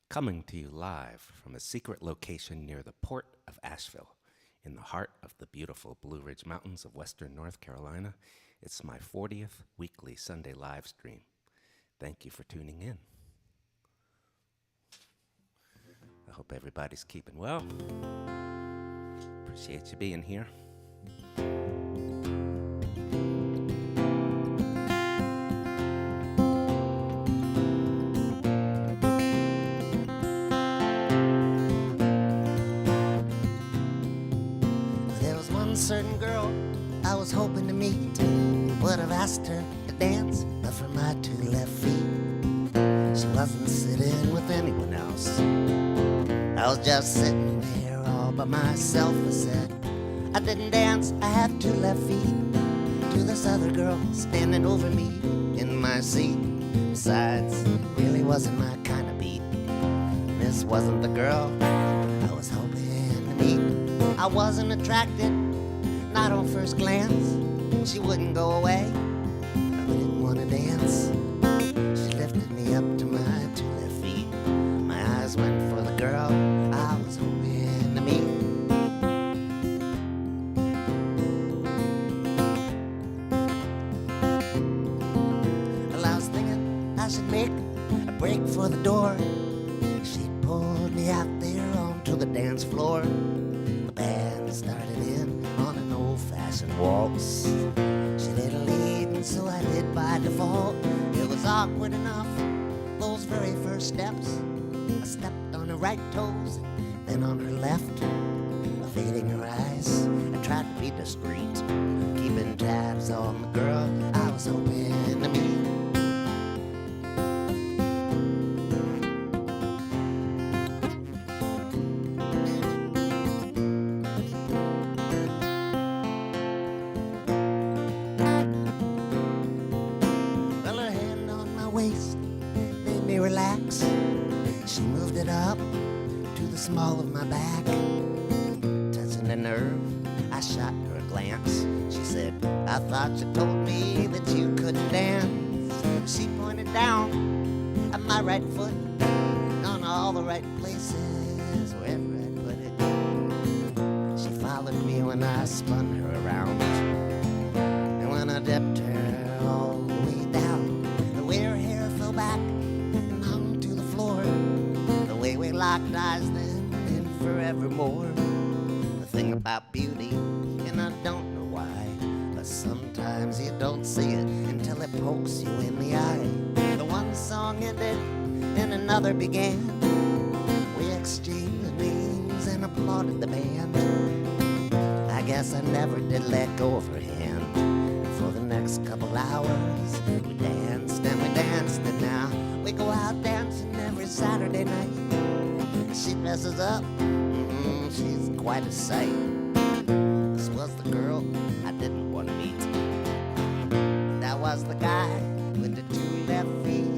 Coming to you live from a secret location near the port of Asheville, in the heart of the beautiful Blue Ridge Mountains of western North Carolina, it's my 40th weekly Sunday live stream. Thank you for tuning in. I hope everybody's keeping well. Appreciate you being here. Certain girl I was hoping to meet, would have asked her to dance, but for my 2 left feet, she wasn't sitting with anyone else. I was just sitting there all by myself. I said, I didn't dance, I have 2 left feet, to this other girl standing over me in my seat. Besides, it really wasn't my kind of beat. This wasn't the girl I was hoping to meet. I wasn't attracted, not on first glance. She wouldn't go away, I didn't want to dance. She lifted me up to my 2 left feet. My eyes went for the girl I was hoping to meet. Well, I was thinking I should make a break for the door. She pulled me out there onto the dance floor. The band started in on an old-fashioned waltz. She did a lead, and so I did by default. It was awkward enough, those very first steps. I stepped on her right toes, then on her left, evading her eyes. I tried to be discreet, keeping tabs on the girl I was hoping to meet. Relax. She moved it up to the small of my back. Touching the nerve, I shot her a glance. She said, I thought you told me that you couldn't dance. She pointed down at my right foot, on all the right places, wherever I put it. She followed me when I spun her around, and when I dipped her all the way down, the way her hair fell back, the way we locked eyes then and forevermore. The thing about beauty, and I don't know why, but sometimes you don't see it until it pokes you in the eye. The one song ended and another began. We exchanged names and applauded the band. I guess I never did let go of her hand. And for the next couple hours we danced and we danced, and now we go out dancing every Saturday night. She dresses up, she's quite a sight. This was the girl I didn't want to meet. That was the guy with the 2 left feet.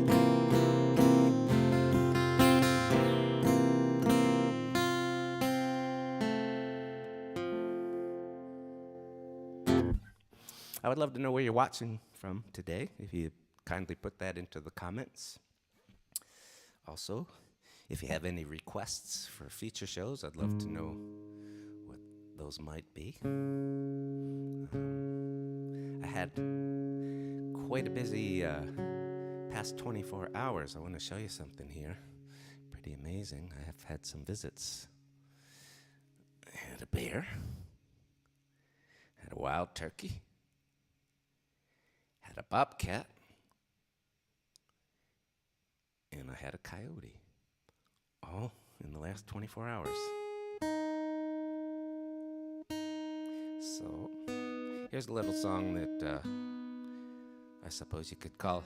I would love to know where you're watching from today, if you kindly put that into the comments. Also, if you have any requests for future shows, I'd love to know what those might be. I had quite a busy past 24 hours. I want to show you something here. Pretty amazing. I have had some visits. I had a bear. Had a wild turkey. Had a bobcat. And I had a coyote, all the last 24 hours. So, here's a little song that I suppose you could call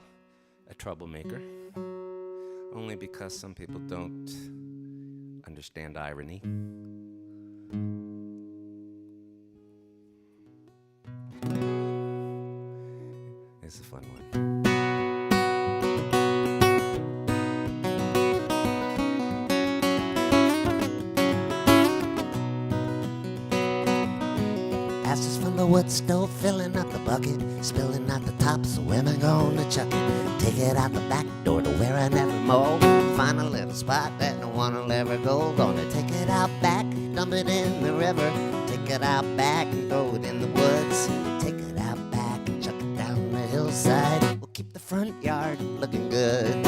a troublemaker, only because some people don't understand irony. It's a fun one. Ashes from the wood stove, filling up the bucket, spilling out the top, so when I gonna chuck it? Take it out the back door to where I never mow. Find a little spot that no one will ever go. Gonna take it out back, dump it in the river. Take it out back and throw it in the woods. Take it out back and chuck it down the hillside. We'll keep the front yard looking good.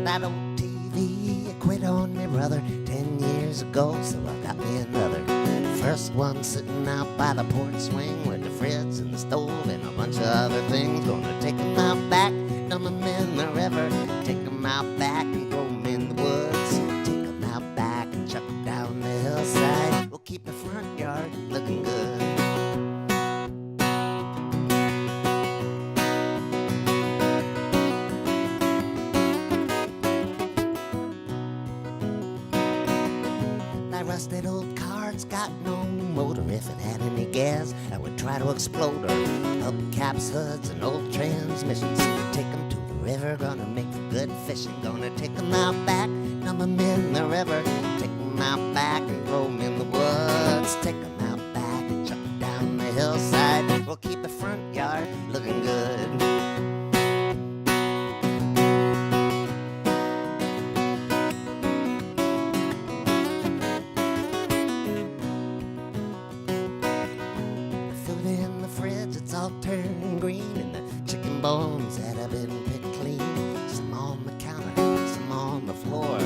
That old TV, it quit on me, brother, 10 years ago, so I got me another. First one sitting out by the porch swing with the fridge and the stove and a bunch of other things. Gonna take 'em out back, dump 'em in the river. Take 'em out back and throw 'em in the woods. Take 'em out back and chuck 'em down the hillside. We'll keep the front yard looking good. Rusted old car's got no motor. If it had any gas, I would try to explode her. Hubcaps, hoods, and old transmissions. Take 'em to the river, gonna make for good fishing. Gonna take 'em out back, dump 'em in the river. Take 'em out back and throw 'em in the woods. Take 'em out back and chuck 'em down the hillside. We'll keep the front yard looking good. All turned green, and the chicken bones that have been picked clean. Some on the counter, some on the floor.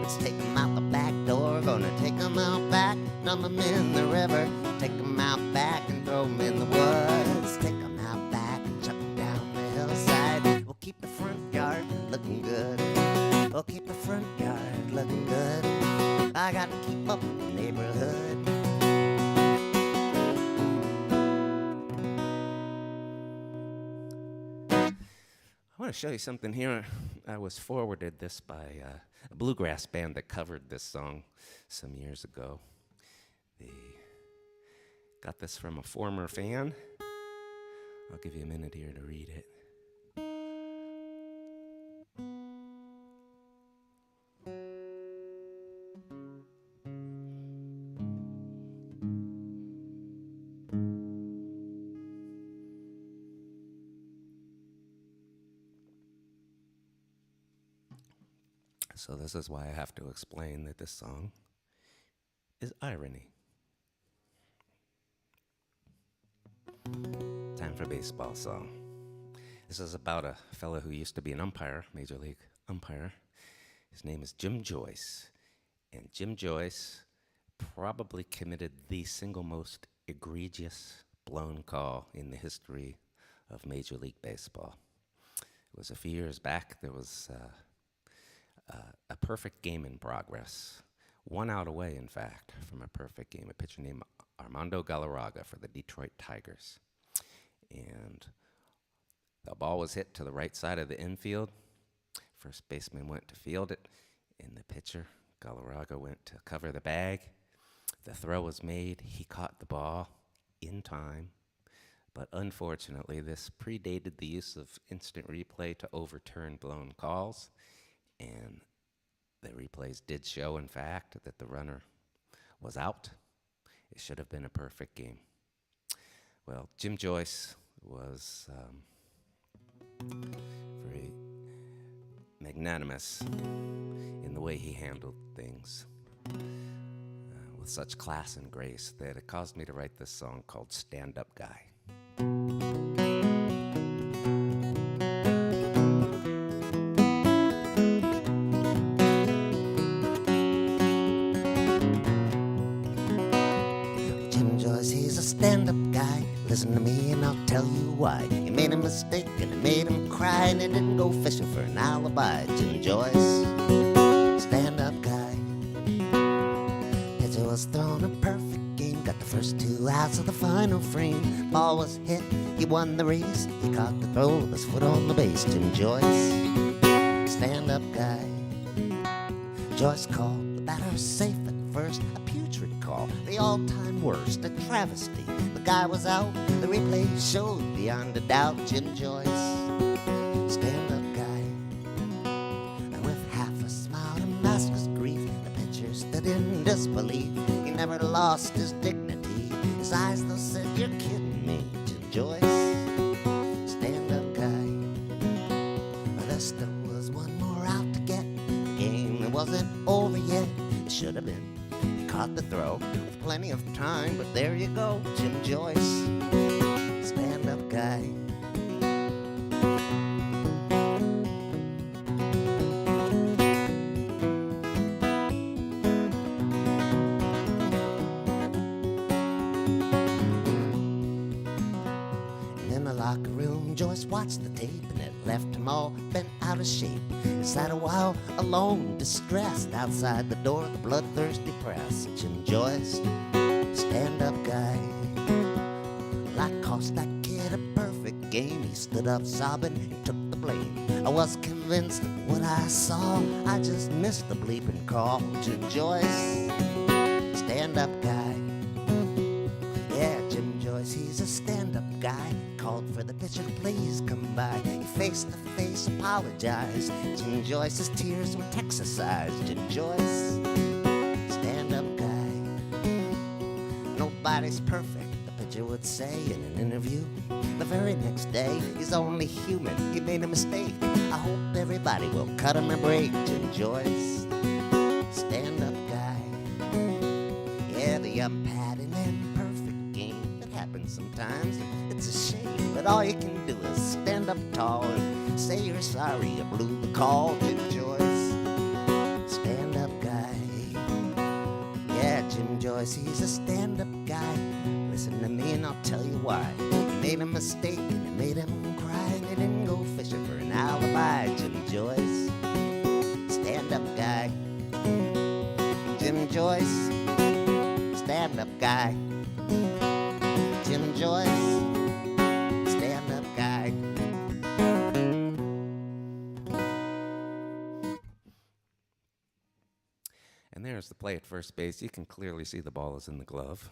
Let's take 'em out the back door. Gonna take 'em out back, dump 'em in the river. Take 'em out back and throw 'em in the woods. Take 'em out back and chuck 'em down the hillside. We'll keep the front yard looking good. We'll keep the front yard looking good. I got to keep up the neighborhood. I want to show you something here. I was forwarded this by a bluegrass band that covered this song some years ago. They got this from a former fan. I'll give you a minute here to read it. So this is why I have to explain that this song is irony. Time for a baseball song. This is about a fellow who used to be an umpire, major league umpire. His name is Jim Joyce. And Jim Joyce probably committed the single most egregious blown call in the history of Major League Baseball. It was a few years back. There was a perfect game in progress. 1 out away, in fact, from a perfect game. A pitcher named Armando Galarraga for the Detroit Tigers. And the ball was hit to the right side of the infield. First baseman went to field it, and the pitcher, Galarraga, went to cover the bag. The throw was made. He caught the ball in time. But unfortunately, this predated the use of instant replay to overturn blown calls. And the replays did show, in fact, that the runner was out. It should have been a perfect game. Well, Jim Joyce was very magnanimous in the way he handled things with such class and grace that it caused me to write this song called Stand Up Guy. Jim Joyce, he's a stand-up guy. Listen to me and I'll tell you why. He made a mistake and it made him cry, and he didn't go fishing for an alibi. Jim Joyce, stand-up guy. Pitcher was thrown a perfect game, got the first 2 outs of the final frame. Ball was hit, he won the race. He caught the throw with his foot on the base. Jim Joyce, stand-up guy. Joyce called the batter safe at first, a putrid call, the all-time worst, a travesty. The guy was out, the replay showed beyond a doubt. Jim Joyce, stand-up guy. And with half a smile to mask his grief, the pitcher stood in disbelief. He never lost his dignity. His eyes though said, "You're kidding me." Jim Joyce, stand-up guy. There still was one more out to get. The game wasn't over yet. It should have been. He caught the throw with plenty of time, but there you go, Jim Joyce, stand-up guy. And in the locker room, Joyce watched the tape, and it left him all bent out of shape. He sat a while alone, distressed, outside the door of the bloodthirsty press. Jim Joyce, stand-up guy. Well, I cost that kid a perfect game. He stood up sobbing and took the blame. I was convinced of what I saw. I just missed the bleeping call. Jim Joyce, stand-up guy. Yeah, Jim Joyce, he's a stand-up guy. Called for the pitcher to please come by. He face-to-face apologized. Jim Joyce's tears were Texas-sized. Jim Joyce, stand-up guy. Nobody's perfect, the pitcher would say in an interview. The very next day, he's only human. He made a mistake. I hope everybody will cut him a break. Jim Joyce, stand-up guy. Yeah, the umpire had an imperfect game. It happens sometimes. It's a shame, but all you can do is stand up tall and say you're sorry you blew the call. Jim Joyce, stand-up guy. Yeah, Jim Joyce, he's a stand-up guy. Listen to me and I'll tell you why. He made a mistake and it made him cry, and he didn't go fishing for an alibi. Jim Joyce, stand-up guy. Jim Joyce, stand-up guy. Jim Joyce, stand-up guy. And there's the play at first base. You can clearly see the ball is in the glove.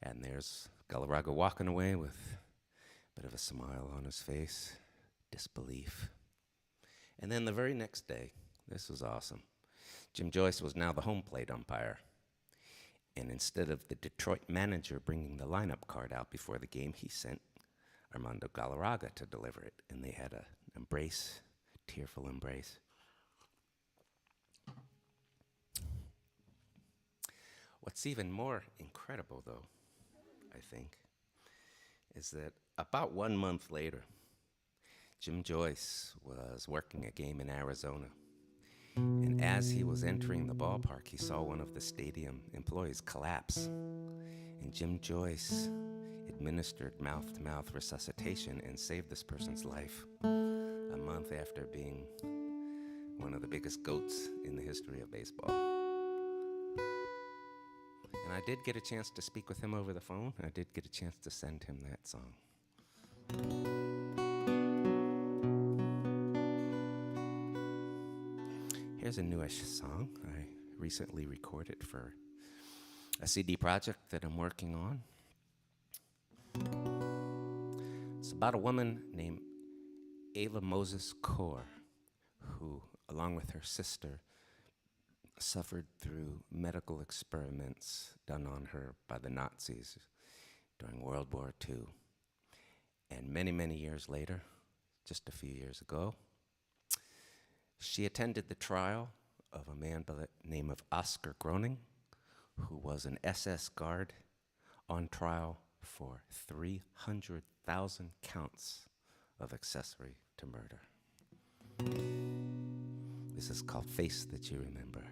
And there's Galarraga walking away with a bit of a smile on his face, disbelief. And then the very next day, this was awesome. Jim Joyce was now the home plate umpire. And instead of the Detroit manager bringing the lineup card out before the game, he sent Armando Galarraga to deliver it. And they had an embrace, tearful embrace. What's even more incredible, though, I think, is that about 1 month later, Jim Joyce was working a game in Arizona. And as he was entering the ballpark, he saw one of the stadium employees collapse. And Jim Joyce administered mouth-to-mouth resuscitation and saved this person's life a month after being one of the biggest GOATs in the history of baseball. And I did get a chance to speak with him over the phone. I did get a chance to send him that song. Here's a newish song I recently recorded for a CD project that I'm working on. It's about a woman named Ayla Moses Kaur, who, along with her sister, suffered through medical experiments done on her by the Nazis during World War II. And many, many years later, just a few years ago, she attended the trial of a man by the name of Oscar Groening, who was an SS guard on trial for 300,000 counts of accessory to murder. This is called Face That You Remember.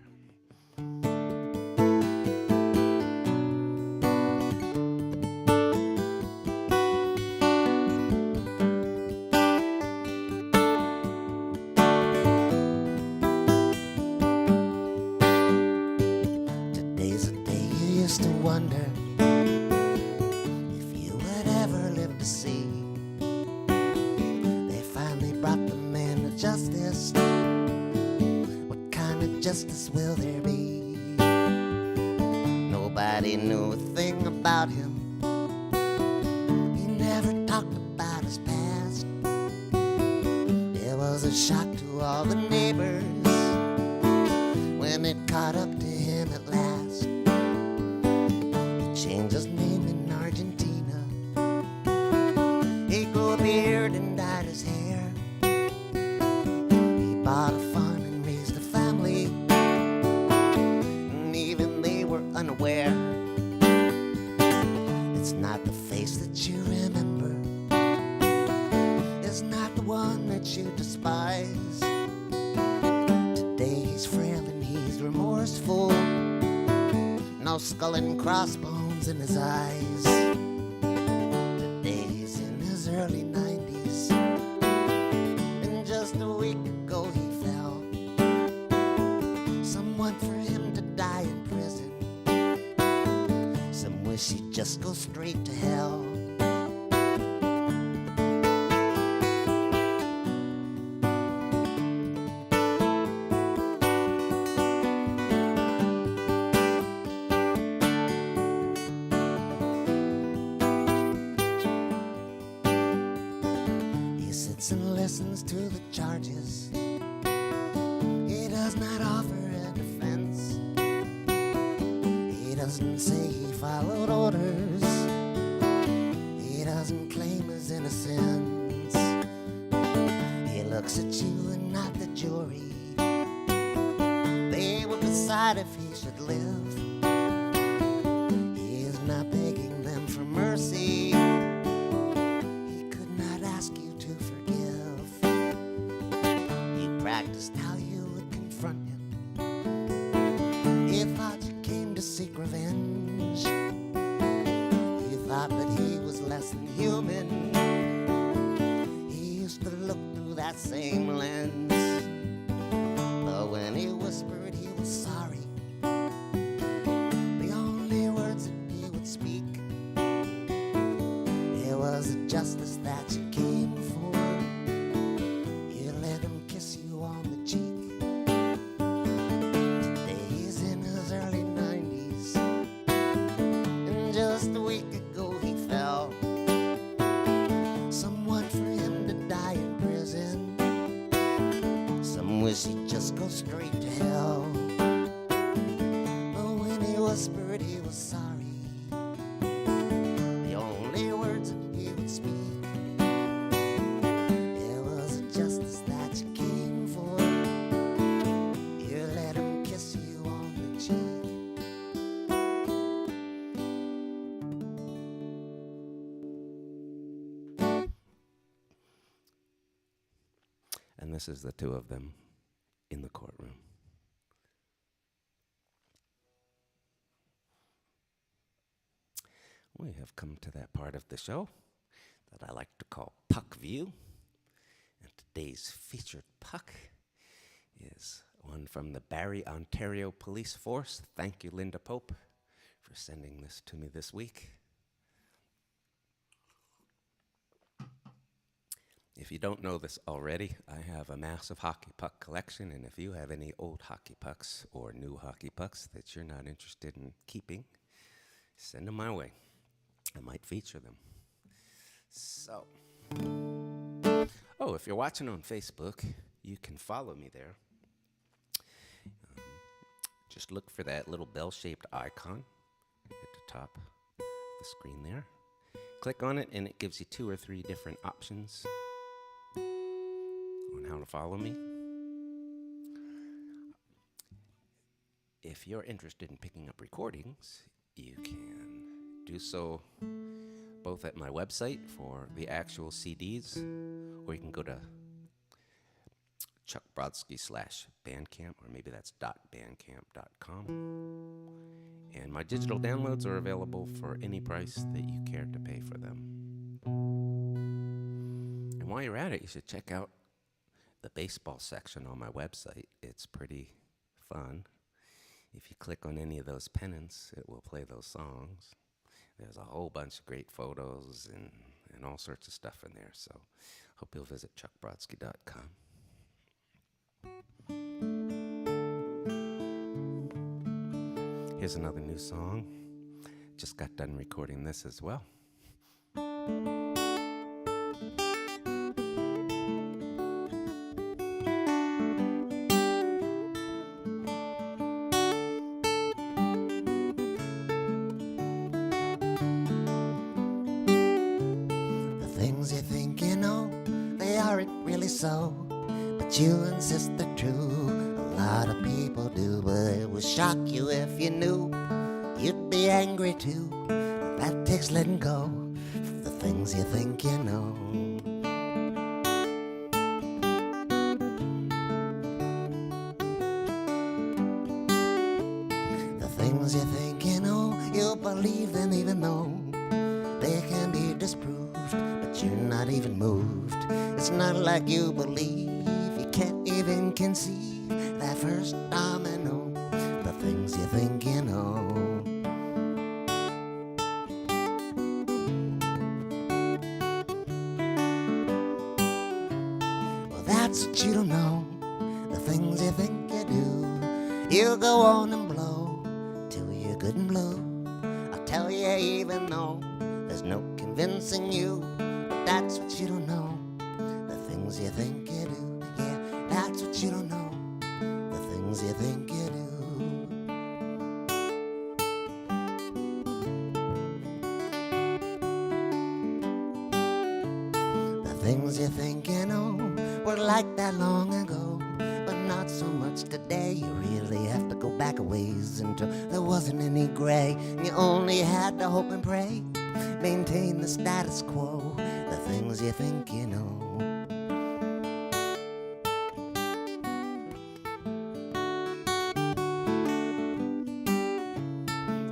used to wonder if you would ever live to see. They finally brought the man to justice. What kind of justice will there be? Nobody knew a thing about him. He never talked about his past. It was a shock to all the neighbors when it caught up to him at last. He changed his name in Argentina. He grew a beard and dyed his hair. He bought a farm and raised a family, and even they were unaware. It's not the face that you remember, it's not the one that you despise. Today he's frail and he's remorseful, no skull and crossbones in his eyes. Today he's in his early 90s, and just a week ago he fell. Some want for him to die in prison, some wish he'd just go straight to hell. He sits and listens to the charges. He does not offer a defense. He doesn't say he followed orders. He doesn't claim his innocence. He looks at you and not the jury. They will decide if he should live. He is not begging them for mercy. He could not ask you to forgive. You practiced how you would confront him. He thought you came to seek revenge. He thought that he was less than human. He used to look through that same lens. But when he whispered he was sorry, the only words that he would speak, it was the justice that you came for. You let him kiss you on the cheek. Today he's in his early 90s, and just a week ago he fell. Some want for him to die in prison, some wish he'd just go straight to hell. But when he whispered he was sorry, the only words that he would speak, it was the justice that you came for. You let him kiss you on the cheek. And this is the two of them in the courtroom. We have come to that part of the show that I like to call Puck View. And today's featured puck is one from the Barrie, Ontario Police Force. Thank you, Linda Pope, for sending this to me this week. If you don't know this already, I have a massive hockey puck collection, and if you have any old hockey pucks or new hockey pucks that you're not interested in keeping, send them my way. I might feature them. So, if you're watching on Facebook, you can follow me there. Just look for that little bell-shaped icon at the top of the screen there. Click on it, and it gives you 2 or 3 different options on how to follow me. If you're interested in picking up recordings, you can do so both at my website for the actual CDs, or you can go to chuckbrodsky/bandcamp, or maybe that's .bandcamp.com. And my digital downloads are available for any price that you care to pay for them. And while you're at it, you should check out the baseball section on my website. It's pretty fun. If you click on any of those pennants, it will play those songs. There's a whole bunch of great photos and all sorts of stuff in there. So hope you'll visit chuckbrodsky.com. Here's another new song. Just got done recording this as well. The things you think you know, they aren't really so, but you insist they're true. A lot of people do, but it would shock you if you knew. You'd be angry too, but that takes letting go. The things you think you know. The things you think you know, you'll believe them even though they can be disproved, but you're not even moved. It's not like you believe, you can't even conceive that first domino. The things you think you know. Well, that's what you don't know. The things you think you do, you go on and blow till you're good and blue. I'll tell you even though there's no convincing you, but that's what you don't know. The things you think you do, yeah, that's what you don't know. The things you think you do. The things you think you know were like that long ago, but not so much today. You really have to go back a ways until there wasn't any gray. You only had to hope and pray, maintain the status quo. The things you think you know.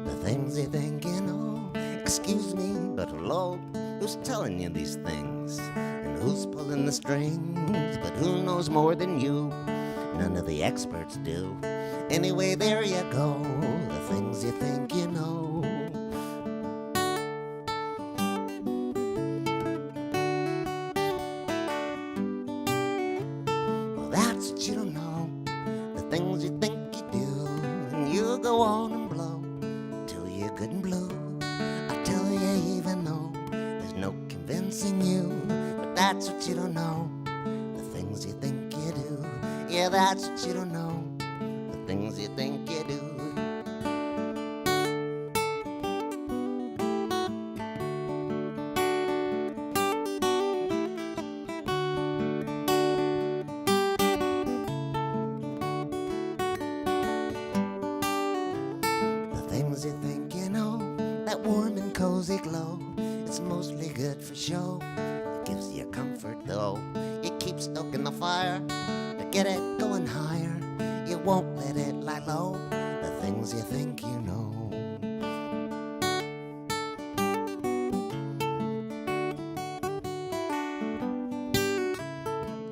The things you think you know. Excuse me, but hello, who's telling you these things? And who's pulling the strings? But who knows more than you? None of the experts do. Anyway, there you go. The things you think you know. Well, that's what you don't know. The things you think you do, and you go on and blow till you're good and blue. I tell you, even though there's no convincing you, but that's what you don't know. The things you think you do, yeah, that's what you don't know. The things you think you do. The things you think you know, that warm and cozy glow, it's mostly good for show. It gives you comfort though. You keep stoking the fire to get it going higher. You won't let it lie low. The things you think you know.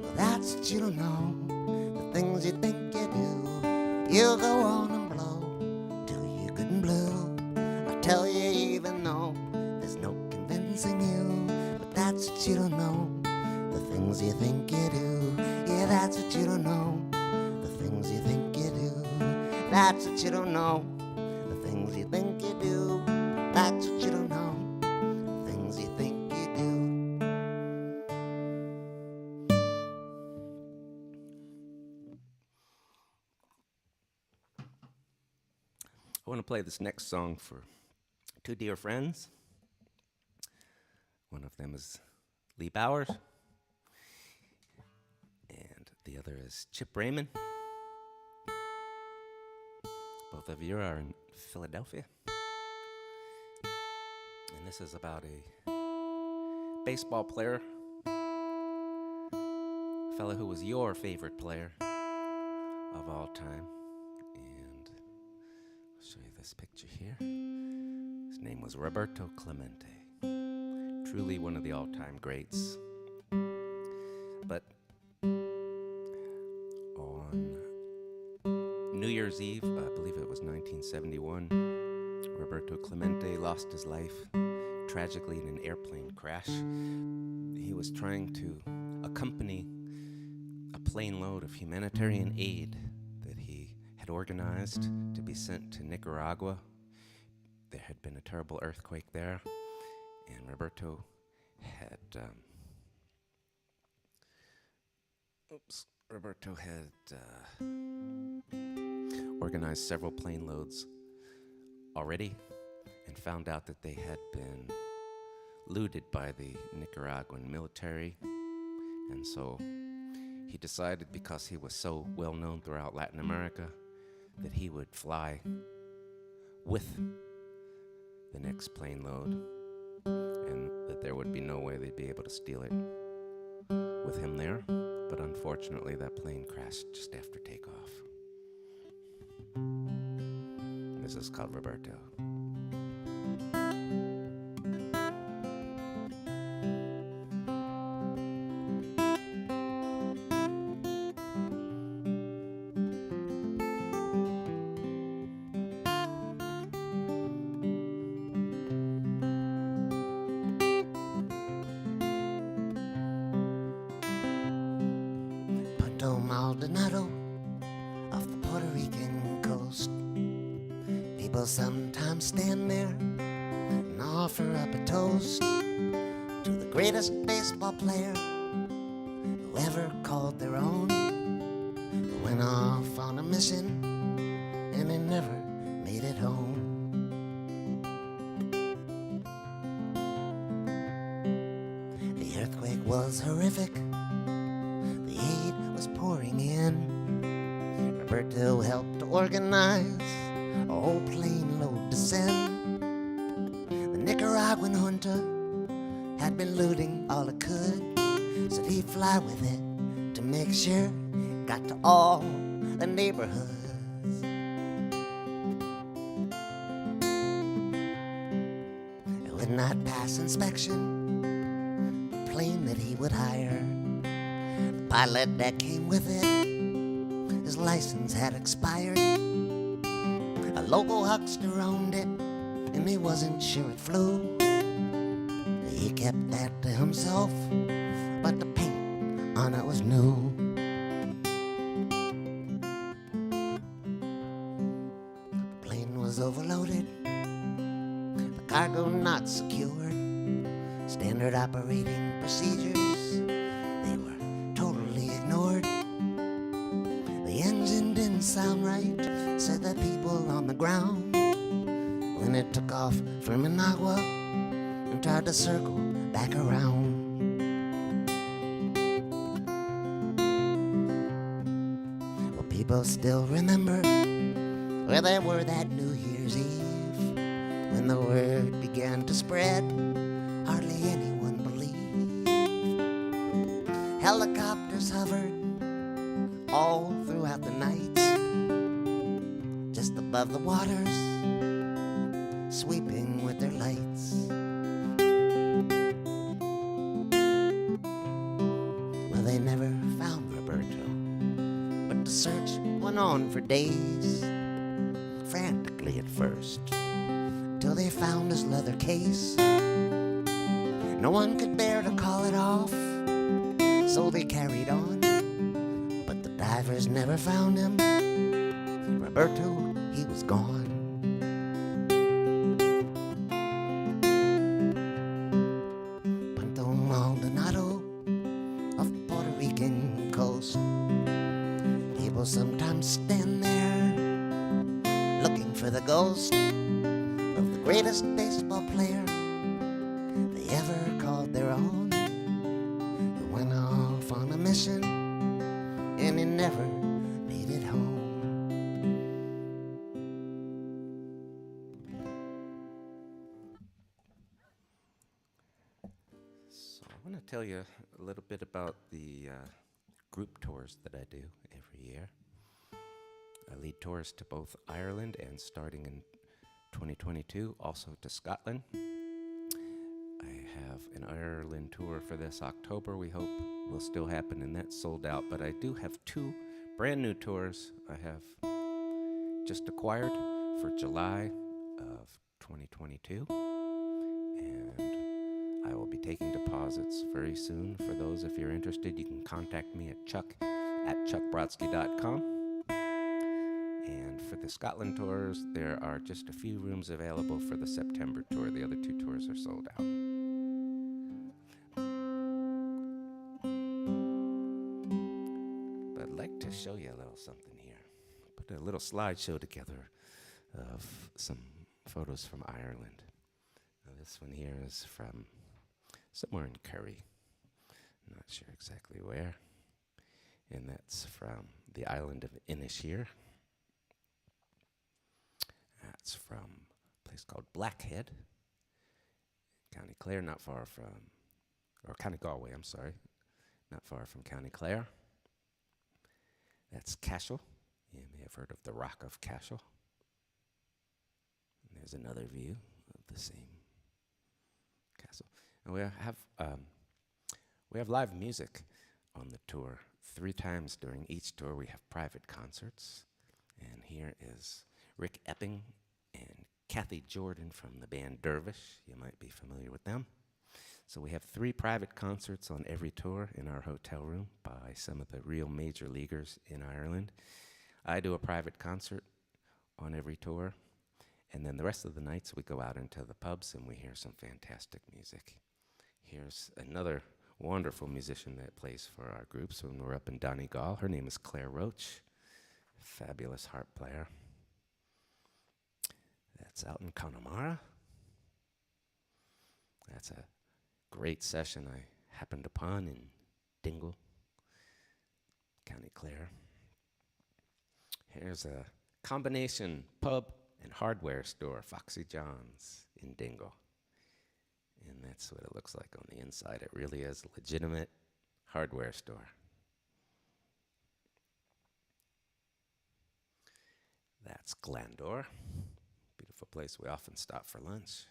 Well, that's what you don't know. The things you think you do, you go on and blow till you're good and blue. I tell you, even though there's no convincing you, but that's what you don't know. The things you think you do, yeah, that's what you don't know. The things you think you do, that's what you don't know. The things you think you do, that's what you don't know. The things you think you do. I want to play this next song for two dear friends. One of them is Lee Bowers, and the other is Chip Raymond. Both of you are in Philadelphia. And this is about a baseball player, a fellow who was your favorite player of all time. And I'll show you this picture here. His name was Roberto Clemente. Truly one of the all-time greats. But on New New Year's Eve, I believe it was 1971, Roberto Clemente lost his life tragically in an airplane crash. He was trying to accompany a plane load of humanitarian aid that he had organized to be sent to Nicaragua. There had been a terrible earthquake there, and Roberto had organized several plane loads already and found out that they had been looted by the Nicaraguan military. And so he decided, because he was so well known throughout Latin America, that he would fly with the next plane load and that there would be no way they'd be able to steal it with him there. But unfortunately, that plane crashed just after takeoff. This is called Roberto. Punta Maldonado off the Puerto Rican coast. People sometimes stand there and offer up a toast to the greatest baseball player who ever called their own, who went off on a mission and he never made it home. The earthquake was horrific. The aid was pouring in. Roberto helped organize a whole plane load to send. The Nicaraguan junta had been looting all it could, so he'd fly with it to make sure it got to all the neighborhoods. It would not pass inspection, the plane that he would hire. The pilot that came with it, his license had expired. A local huckster owned it, and he wasn't sure it flew. He kept that to himself, but the paint on it was new. The plane was overloaded, the cargo not secured. Standard operating procedures, they were totally ignored. The engine didn't sound right, said the people on the ground, when it took off from Managua and tried to circle back around. Well, people still remember where they were that New Year's Eve, when the word began to spread, hardly anyone believed. Helicopters hovered all throughout the night, just above the waters, sweeping with their lights. Well, they never found Roberto, but the search went on for days, frantically at first, till they found his leather case. No one could bear to call it off, so they carried on. But the divers never found him. Roberto, he was gone. Punta Maldonado off the Puerto Rican coast. People sometimes stand there looking for the ghost of the greatest baseball player they ever called their own, who went off on a mission and he never made it home. So I want to tell you a little bit about the group tours that I do every year. I lead tours to both Ireland and, starting in 2022, also to Scotland. I have an Ireland tour for this October, we hope will still happen, and that's sold out. But I do have two brand new tours. I have just acquired for July of 2022. And I will be taking deposits very soon. For those, if you're interested, you can contact me at chuckbrodsky.com. And for the Scotland tours, there are just a few rooms available for the September tour. The other 2 tours are sold out. But I'd like to show you a little something here. Put a little slideshow together of some photos from Ireland. Now, this one here is from somewhere in Kerry. Not sure exactly where. And that's from the island of Inisheer. That's from a place called Blackhead, County Clare, not far from, or County Galway, I'm sorry, not far from County Clare. That's Cashel. You may have heard of the Rock of Cashel. And there's another view of the same castle. And we have live music on the tour. 3 times during each tour we have private concerts. And here is Rick Epping and Kathy Jordan from the band Dervish. You might be familiar with them. So we have 3 private concerts on every tour in our hotel room by some of the real major leaguers in Ireland. I do a private concert on every tour. And then the rest of the nights we go out into the pubs and we hear some fantastic music. Here's another wonderful musician that plays for our groups when we're up in Donegal. Her name is Claire Roach, fabulous harp player. That's out in Connemara. That's a great session I happened upon in Dingle, County Clare. Here's a combination pub and hardware store, Foxy John's in Dingle. And that's what it looks like on the inside. It really is a legitimate hardware store. That's Glandore. Beautiful place. We often stop for lunch.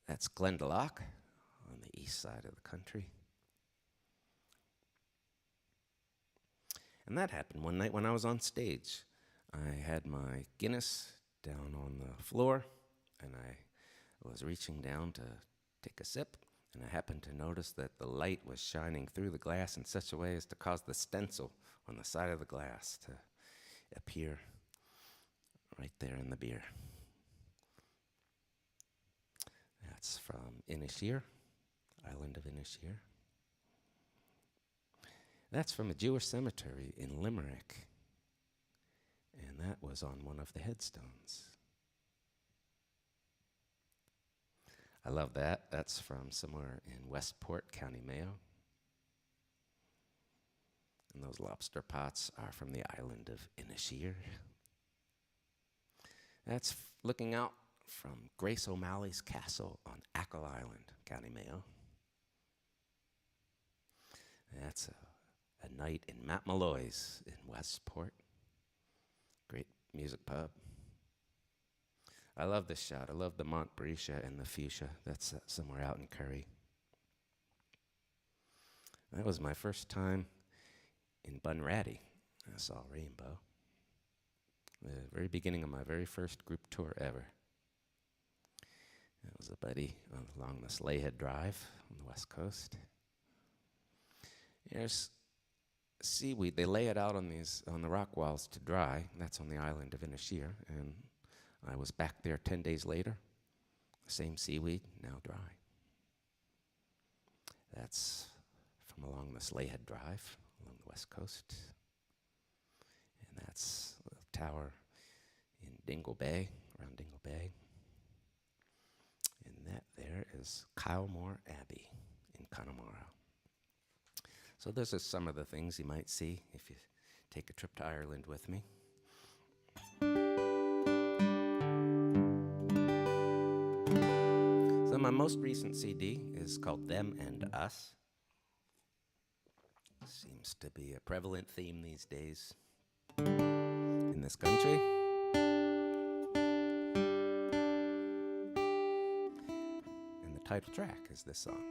That's Glendalough on the east side of the country. And that happened one night when I was on stage. I had my Guinness down on the floor, and I was reaching down to take a sip, and I happened to notice that the light was shining through the glass in such a way as to cause the stencil on the side of the glass to appear right there in the beer. That's from Inisheer, island of Inisheer. That's from a Jewish cemetery in Limerick, and that was on one of the headstones. I love that. That's from somewhere in Westport, County Mayo. And those lobster pots are from the island of Inisheer. That's looking out from Grace O'Malley's castle on Achill Island, County Mayo. That's a night in Matt Malloy's in Westport. Great music pub. I love this shot. I love the Montbretia and the fuchsia. That's somewhere out in Kerry. That was my first time in Bunratty. I saw Rainbow. The very beginning of my very first group tour ever. That was a buddy along the Slayhead Drive on the west coast. There's seaweed. They lay it out on the rock walls to dry. That's on the island of Inisheer, and I was back there 10 days later. Same seaweed, now dry. That's from along the Slayhead Drive, along the west coast. And that's a tower in Dingle Bay, around Dingle Bay. And that there is Kylemore Abbey in Connemara. So those are some of the things you might see if you take a trip to Ireland with me. So my most recent CD is called Them and Us. Seems to be a prevalent theme these days in this country. And the title track is this song.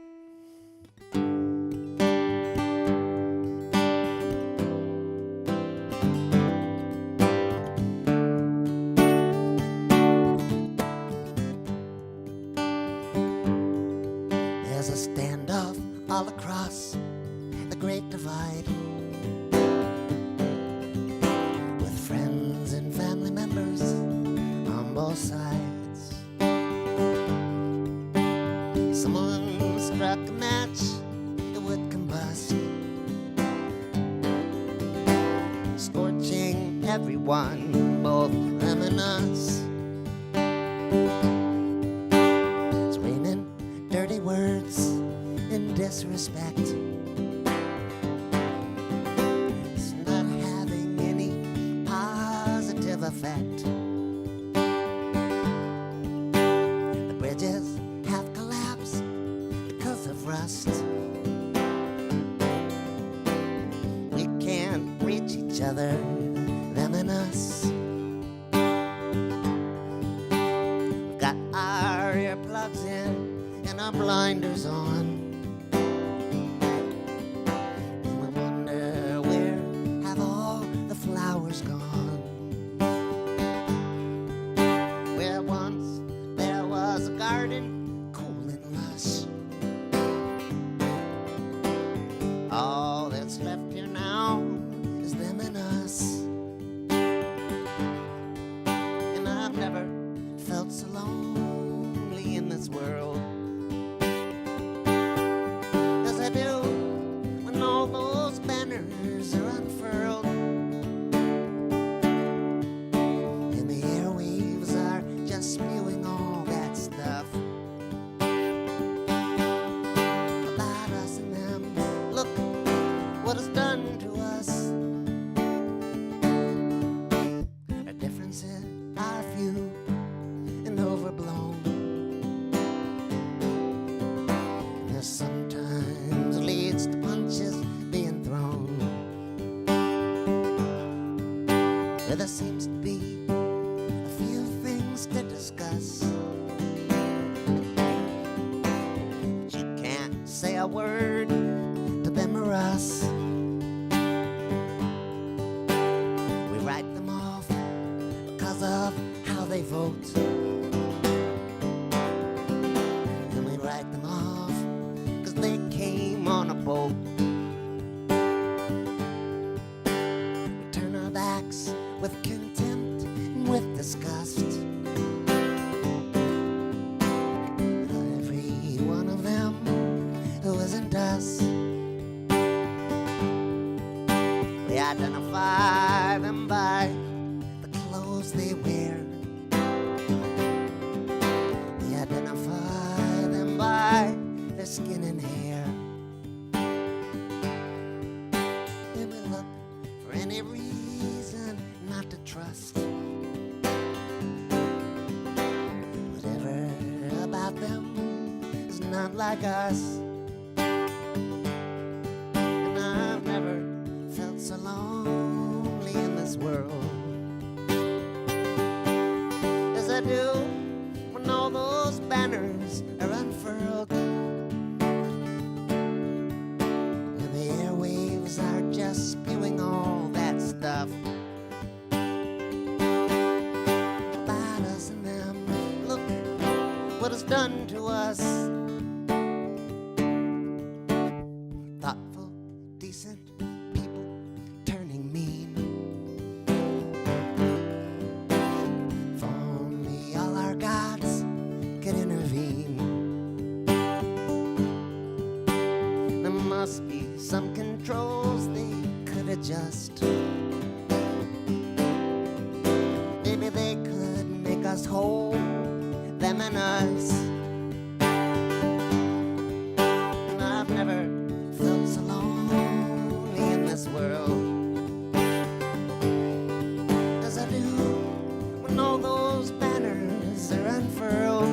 all across the Great Divide, with friends and family members on both sides. Someone struck a match, it would combust, scorching everyone, both them and us. It's raining dirty words and disrespect. It's not having any positive effect. The bridges have collapsed because of rust. We can't reach each other, them and us. We've got our earplugs in and our blinders on. And we wonder, where have all the flowers gone? Where once there was a garden, cool and lush. All that's left here now is them and us. And I've never felt so lonely in this world as I do when all those banners are unfurled and the airwaves are just spewing all that stuff about us and them. Look what it's done to us. Our differences are few and overblown. And this sometimes leads to punches being thrown. Where there seems to be a few things to discuss, but you can't say a word to them or us. We write them off because of how they vote, and we write them off because they came on a boat. We turn our backs with contempt and with disgust. Every one of them who isn't us, we identify them by the clothes they wear. We identify them by their skin and hair. And we look for any reason not to trust whatever about them is not like us. And I've never felt so lonely in this world as I do when all those banners are unfurled and the airwaves are just spewing all that stuff about us and them. Look what it's done to us. Thoughtful, decent people turning mean. If only all our gods could intervene. There must be some controls they could adjust. Maybe they could make us whole, them and us. And I've never felt so lonely in this world as I do when all those banners are unfurled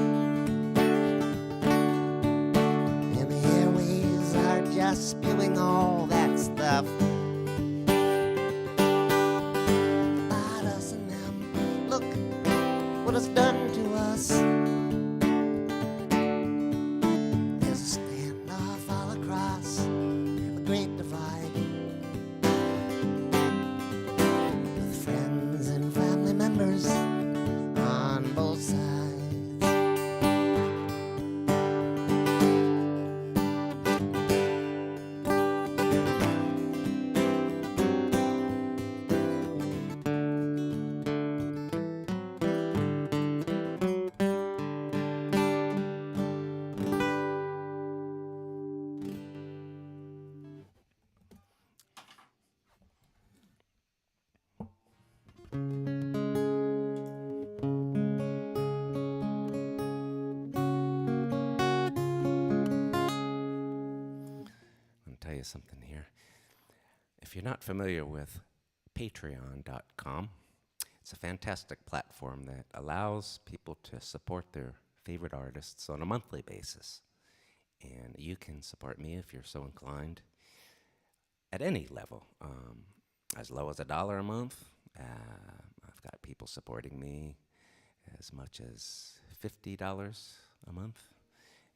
and the airwaves are just spewing all that stuff about us and them. Look what it's done to us. There's a standoff all across the Great Divide, with friends and family members on both sides. something here. If you're not familiar with patreon.com, it's a fantastic platform that allows people to support their favorite artists on a monthly basis. And you can support me if you're so inclined at any level, as low as $1 a month. I've got people supporting me as much as $50 a month,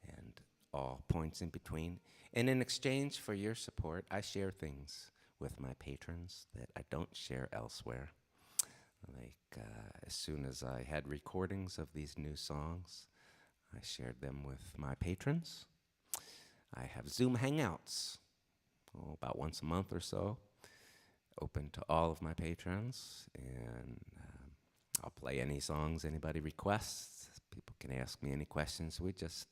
and all points in between. And in exchange for your support, I share things with my patrons that I don't share elsewhere. Like as soon as I had recordings of these new songs, I shared them with my patrons. I have Zoom Hangouts, about once a month or so, open to all of my patrons, and I'll play any songs anybody requests. People can ask me any questions. We just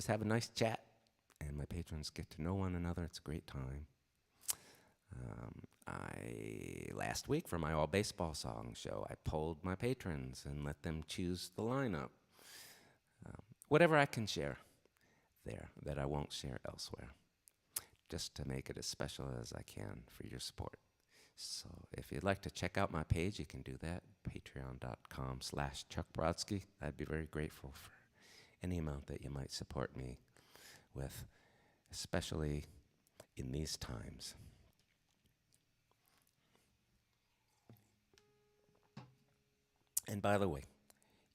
have a nice chat, and my patrons get to know one another. It's a great time. Last week for my all baseball song show, I polled my patrons and let them choose the lineup. Whatever I can share there that I won't share elsewhere, just to make it as special as I can for your support. So if you'd like to check out my page, you can do that, patreon.com/chuckbrodsky. I'd be very grateful for any amount that you might support me with, especially in these times. And by the way,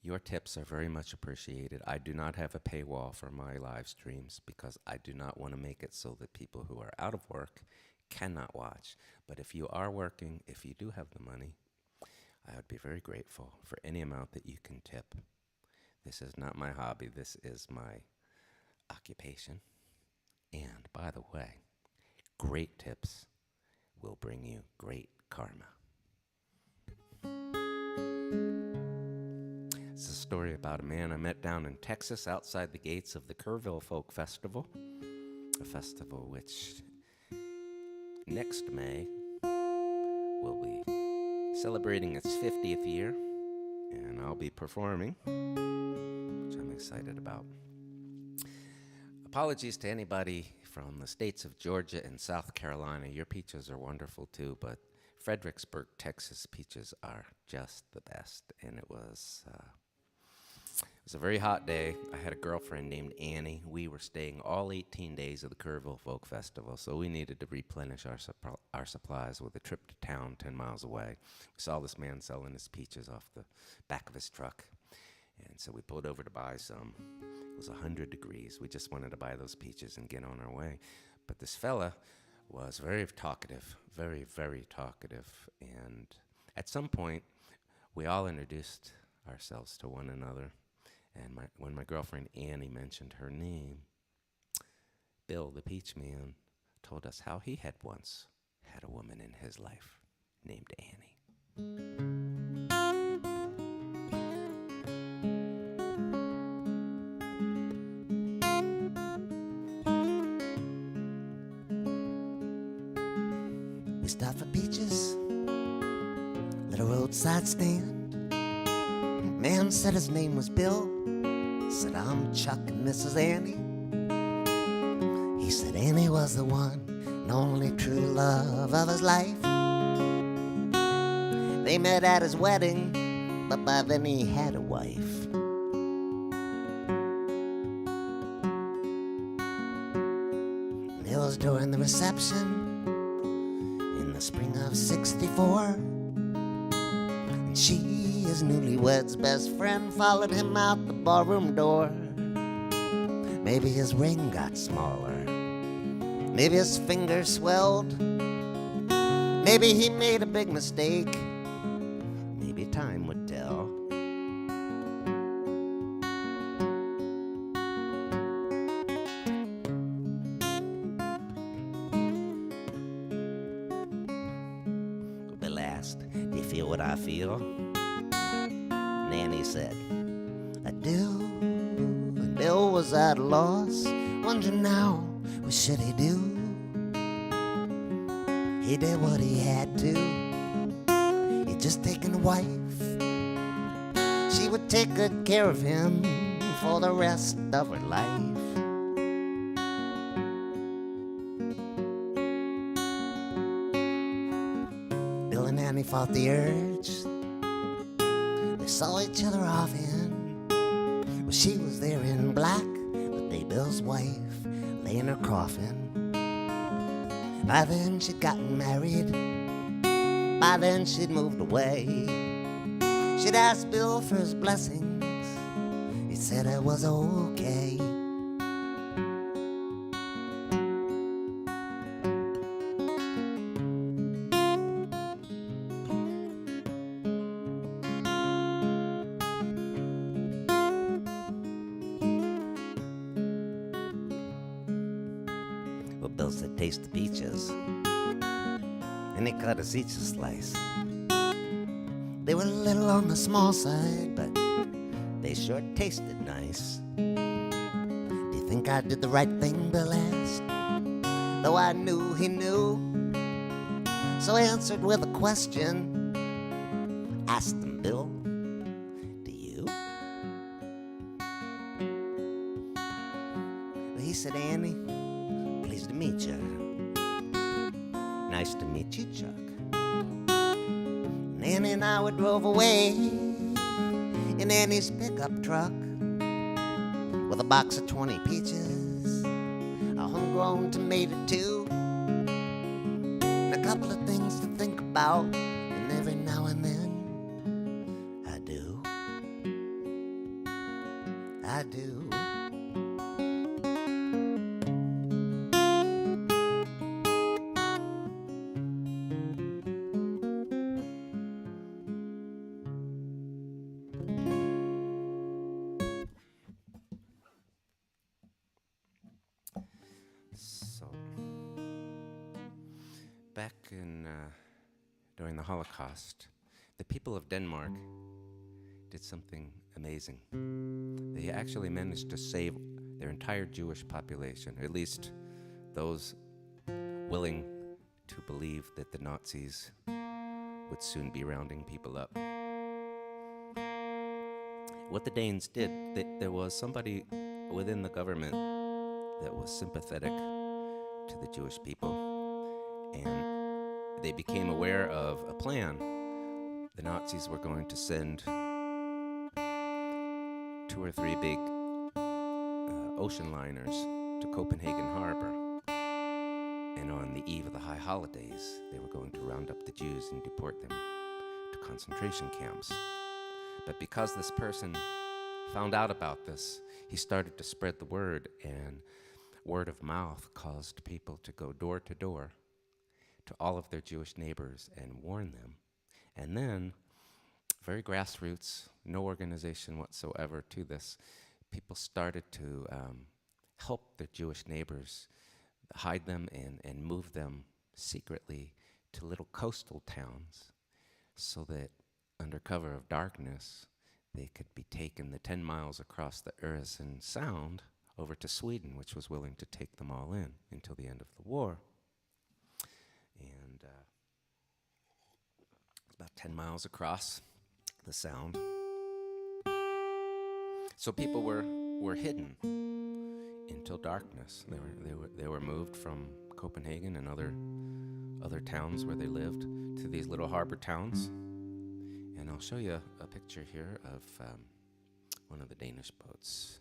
your tips are very much appreciated. I do not have a paywall for my live streams because I do not want to make it so that people who are out of work cannot watch. But if you are working, if you do have the money, I would be very grateful for any amount that you can tip. This is not my hobby. This is my occupation. And by the way, great tips will bring you great karma. It's a story about a man I met down in Texas outside the gates of the Kerrville Folk Festival, a festival which next May will be celebrating its 50th year, and I'll be performing, which I'm excited about. Apologies to anybody from the states of Georgia and South Carolina. Your peaches are wonderful too, but Fredericksburg, Texas peaches are just the best, and it was a very hot day. I had a girlfriend named Annie. We were staying all 18 days of the Kerrville Folk Festival, so we needed to replenish our supplies with a trip to town 10 miles away. We saw this man selling his peaches off the back of his truck, and so we pulled over to buy some. It was 100 degrees. We just wanted to buy those peaches and get on our way. But this fella was very talkative, very, very talkative, and at some point, we all introduced ourselves to one another. And when my girlfriend Annie mentioned her name, Bill, the peach man, told us how he had once had a woman in his life named Annie. We stopped for peaches at a roadside stand. Man said his name was Bill. Said, I'm Chuck and Mrs. Annie. He said Annie was the one and only true love of his life. They met at his wedding, but by then he had a wife. And it was during the reception in the spring of '64. And she, his newlywed's best friend, followed him out the barroom door. Maybe his ring got smaller, maybe his finger swelled, maybe he made a big mistake, maybe time would tell. Bill asked, do you feel what I feel? Nanny said, I do. And Bill was at a loss, wondering now, what should he do? He did what he had to. He'd just taken a wife. She would take good care of him for the rest of her life. fought the urge they saw each other often. Well, she was there in black, but they Bill's wife lay in her coffin. By then she'd gotten married, by then she'd moved away. She'd asked Bill for his blessings, he said it was okay. Well, Bill said, taste the peaches, and he cut us each a slice. They were a little on the small side, but they sure tasted nice. Do you think I did the right thing, Bill asked? Though I knew he knew, so I answered with a question. Asked him, Bill, do you? Well, he said, Annie, pleased to meet you. Nice to meet you, Chuck. And Annie and I, we drove away in Annie's pickup truck with a box of 20 peaches, a homegrown tomato too, and a couple of things to think about. And every now and then, I do. So, back in during the Holocaust, the people of Denmark did something amazing. They actually managed to save their entire Jewish population, or at least those willing to believe that the Nazis would soon be rounding people up. What the Danes did, there was somebody within the government that was sympathetic to the Jewish people, and they became aware of a plan. The Nazis were going to send 2 or 3 big ocean liners to Copenhagen Harbor, and on the eve of the high holidays, they were going to round up the Jews and deport them to concentration camps. But because this person found out about this, he started to spread the word, and word of mouth caused people to go door to door to all of their Jewish neighbors and warn them. And then, very grassroots, no organization whatsoever to this, people started to help their Jewish neighbors, hide them and move them secretly to little coastal towns so that under cover of darkness, they could be taken the 10 miles across the Öresund Sound over to Sweden, which was willing to take them all in until the end of the war. And it's about 10 miles across the Sound. So people were hidden until darkness. They were moved from Copenhagen and other towns where they lived to these little harbor towns. And I'll show you a picture here of one of the Danish boats.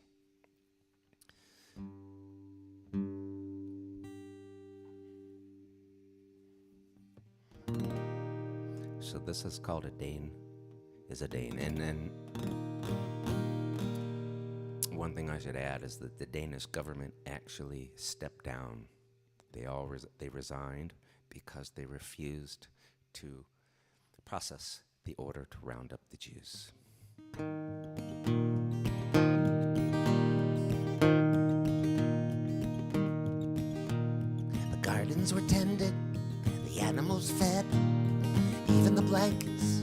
So this is called a Dane is a Dane. And then one thing I should add is that the Danish government actually stepped down. They resigned because they refused to process the order to round up the Jews. The gardens were tended, the animals fed, even the blankets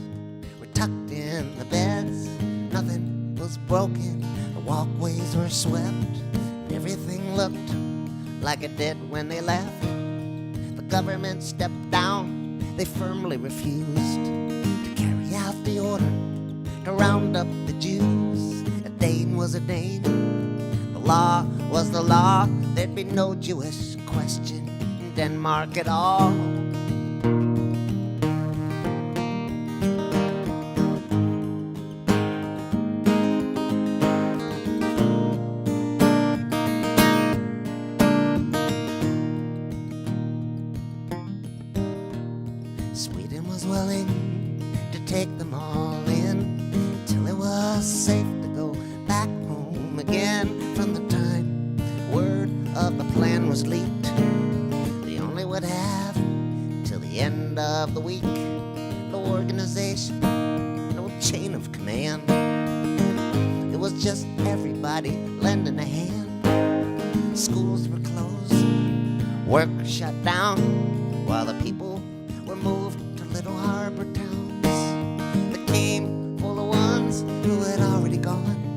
were tucked in the beds. Nothing was broken, the walkways were swept, and everything looked like it did when they left. The government stepped down, they firmly refused to carry out the order to round up the Jews. A Dane was a Dane, the law was the law, there'd be no Jewish question in Denmark at all. of the weak, no organization, no chain of command. It was just everybody lending a hand. Schools were closed, work shut down, while the people were moved to little harbor towns that came full of ones who had already gone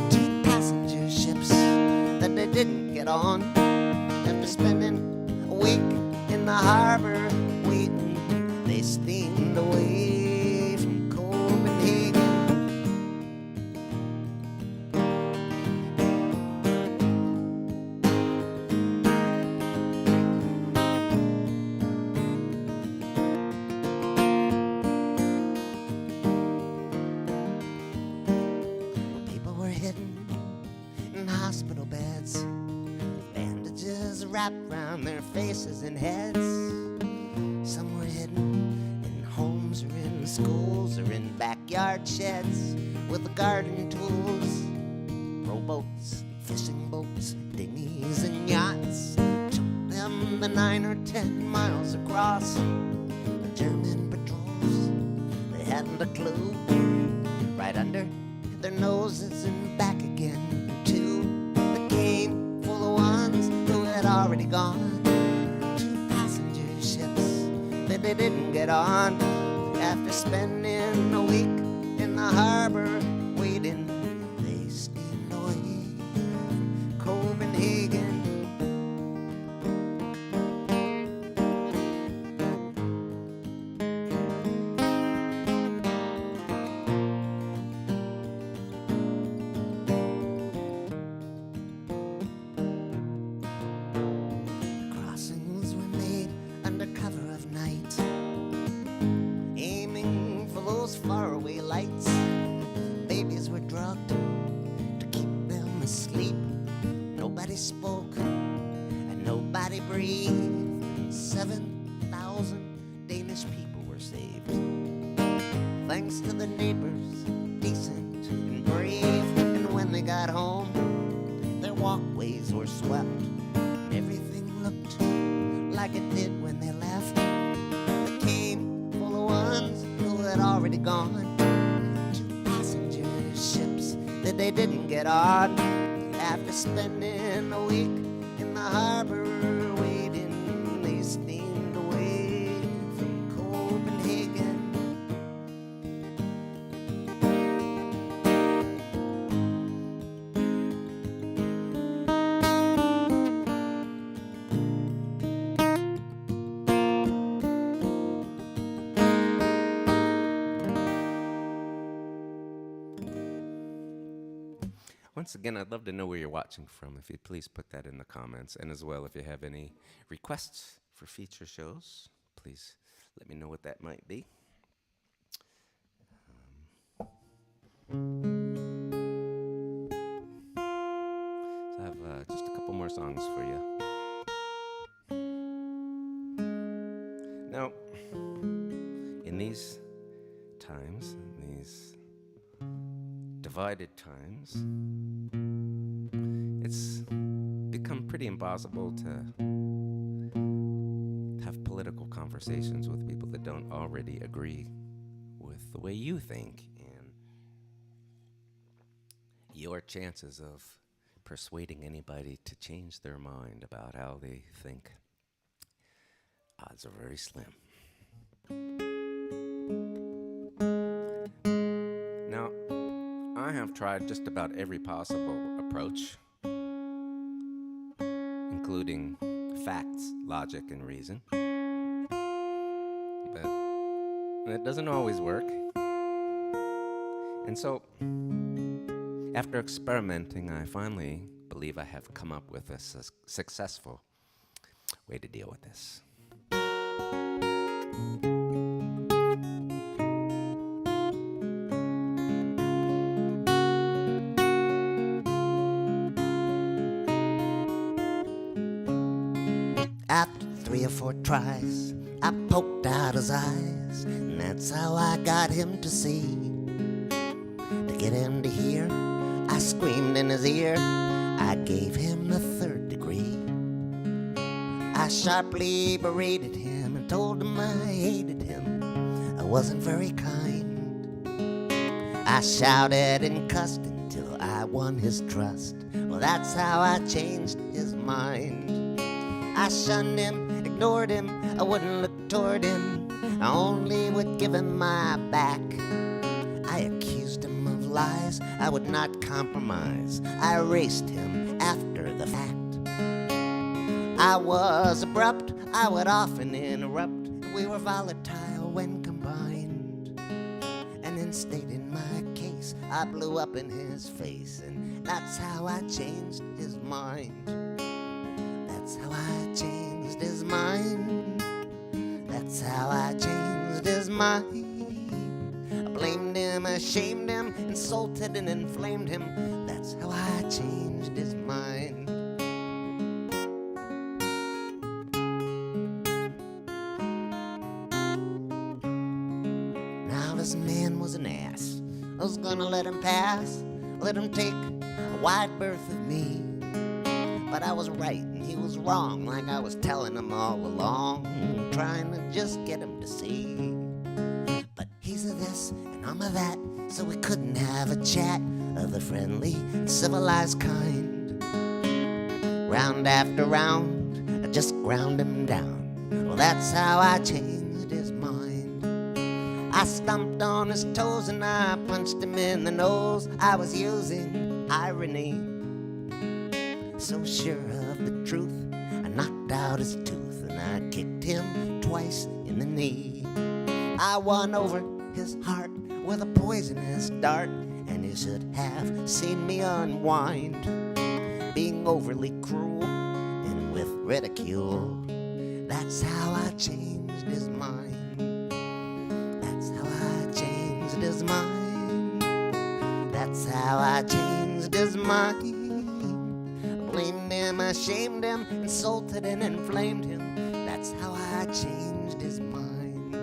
to passenger ships that they didn't get on. After spending a week in the harbor waiting, they steamed away from Copenhagen. People were hidden in hospital beds, bandages wrapped around their faces and heads. Some were hidden in homes or in schools or in backyard sheds with the garden tools, rowboats, fishing boats, dinghies and yachts. Took them the 9 or 10 miles across. The German patrols, they hadn't a clue. Right under their noses and back again too. The game full of ones who had already gone to passenger ships that they didn't get on. After spending a week in the harbor waiting, they steamed away from Copenhagen. Crossings were made under cover of night, aiming for those faraway lights. Babies were drugged to keep them asleep. Nobody spoke and nobody breathed. 7,000 Danish people were saved, thanks to the neighbors, decent and brave. And when they got home, their walkways were swept, and everything looked like it did when they left. They came full of ones who had already gone to passenger ships that they didn't get on. After spending a week in the harbor waiting, they steamed away from Copenhagen. Once again, I'd love to know where you're watching from. If you'd please put that in the comments. And as well, if you have any requests for feature shows, please let me know what that might be. So I have just a couple more songs for you. Now, in these times, in these divided times, it's become pretty impossible to have political conversations with people that don't already agree with the way you think, and your chances of persuading anybody to change their mind about how they think, odds are very slim. Now, I have tried just about every possible approach, including facts, logic, and reason. But it doesn't always work. And so, after experimenting, I finally believe I have come up with a successful way to deal with this. After 3 or 4 tries, I poked out his eyes, and that's how I got him to see. To get him to hear, I screamed in his ear. I gave him the 3rd degree. I sharply berated him and told him I hated him. wasn't very kind. I shouted and cussed until I won his trust. Well, that's how I changed his mind. I shunned him, ignored him, I wouldn't look toward him, I only would give him my back. I accused him of lies, I would not compromise, I erased him after the fact. I was abrupt, I would often interrupt, we were volatile when combined. And in stating my case, I blew up in his face, and that's how I changed his mind. That's how I changed his mind. That's how I changed his mind. I blamed him, ashamed him, insulted and inflamed him. That's how I changed his mind. Now this man was an ass. I was gonna let him pass, let him take a wide berth of me. But I was right and he was wrong, like I was telling him all along, trying to just get him to see. But he's a this and I'm a that, so we couldn't have a chat of the friendly, civilized kind. Round after round, I just ground him down. Well, that's how I changed his mind. I stomped on his toes and I punched him in the nose. I was using irony. So sure of the truth, I knocked out his tooth and I kicked him twice in the knee. I won over his heart with a poisonous dart, and you should have seen me unwind, being overly cruel and with ridicule. That's how I changed his mind. That's how I changed his mind. That's how I changed his mind. Blamed him, ashamed him, insulted and inflamed him. That's how I changed his mind.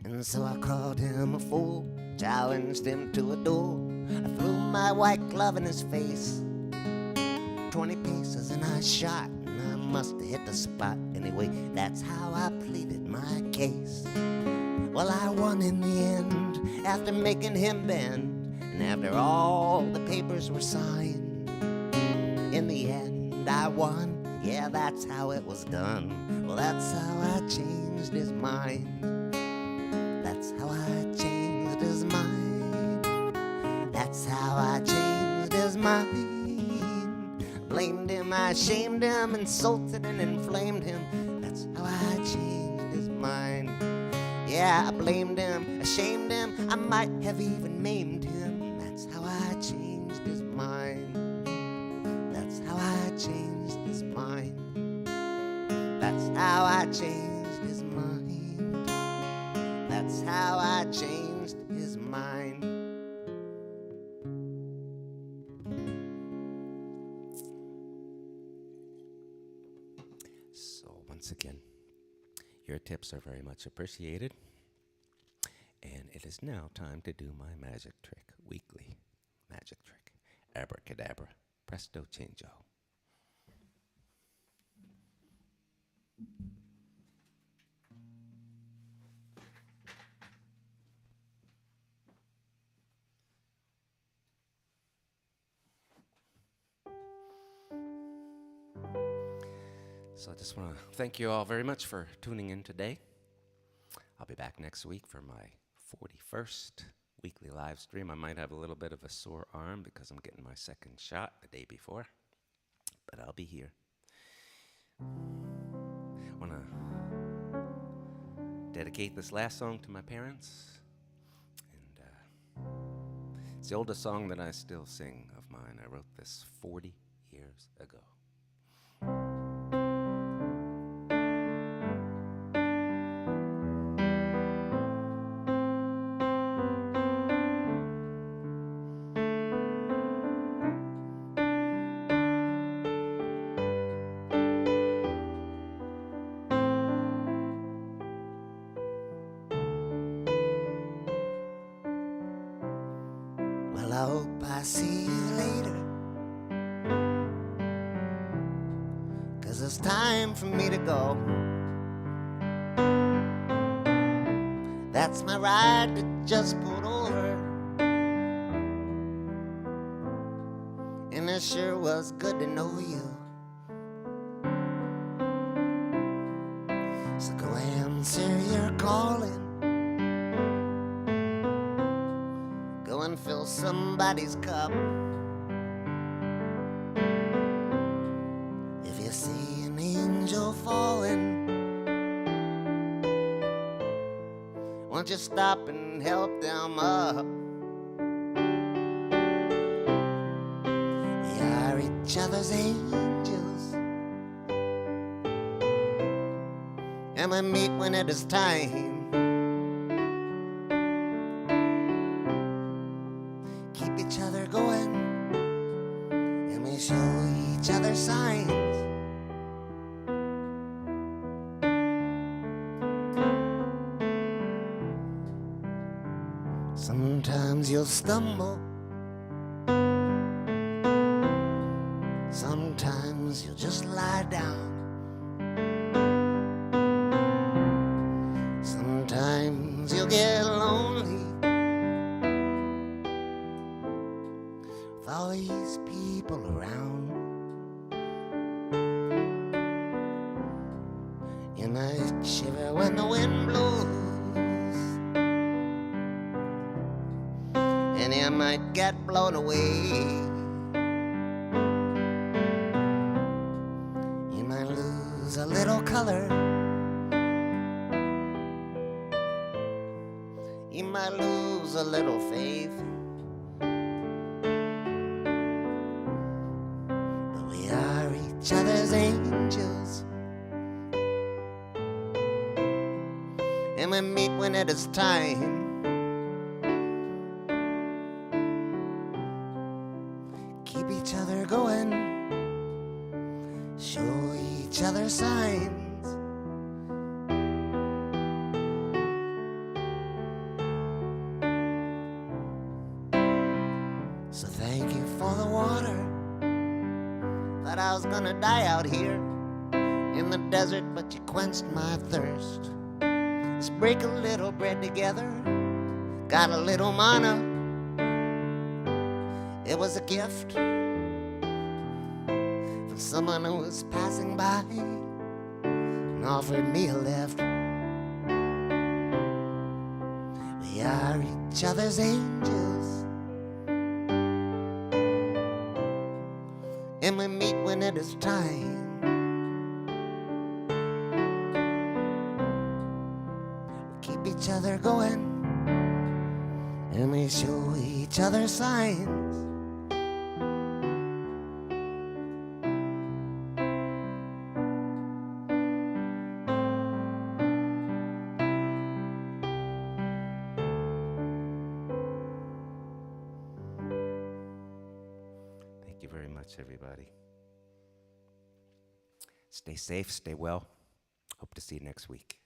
And so I called him a fool, challenged him to a duel. I threw my white glove in his face, 20 paces and I shot, and I must have hit the spot. Anyway, that's how I pleaded my case. Well, I won in the end, after making him bend, and after all the papers were signed. In the end, I won, yeah, that's how it was done. Well, that's how I changed his mind. That's how I changed his mind. That's how I changed his mind. Blamed him, I shamed him, insulted and inflamed him. That's how I changed his mind. Yeah, I blamed him, ashamed him, I might have even maimed him. That's how I changed his mind. That's how I changed his mind. That's how I changed his mind. That's how I changed his mind. So once again, your tips are very much appreciated. And it is now time to do my magic trick, weekly magic trick. Abracadabra, presto changeo. So I just want to thank you all very much for tuning in today. I'll be back next week for my 41st weekly live stream. I might have a little bit of a sore arm because I'm getting my second shot the day before, but I'll be here. I want to dedicate this last song to my parents, and it's the oldest song that I still sing of mine. I wrote this 40 years ago. Well, I hope I see you later. it's time for me to go. That's my ride that just pulled over, and it sure was good to know you. So go answer your calling, go and fill somebody's cup. If you see an angel falling, won't you stop and help them up? We are each other's angels, and we meet when it is time. Keep each other going, and we show each other signs. Sometimes you'll stumble, sometimes you'll just lie down, sometimes you'll get lonely with all these people around. You might shiver when the wind blows, and you might get blown away. You might lose a little color, you might lose a little faith, but we are each other's angels, and we meet when it is time. Keep each other going, show each other signs. So thank you for the water. Thought I was gonna die out here in the desert, but you quenched my thirst. Let's break a little bread together, got a little manna. It was a gift from someone who was passing by and offered me a lift. We are each other's angels, and we meet when it is time. We keep each other going, and we show each other signs. Thank you very much, everybody. Stay safe, stay well. Hope to see you next week.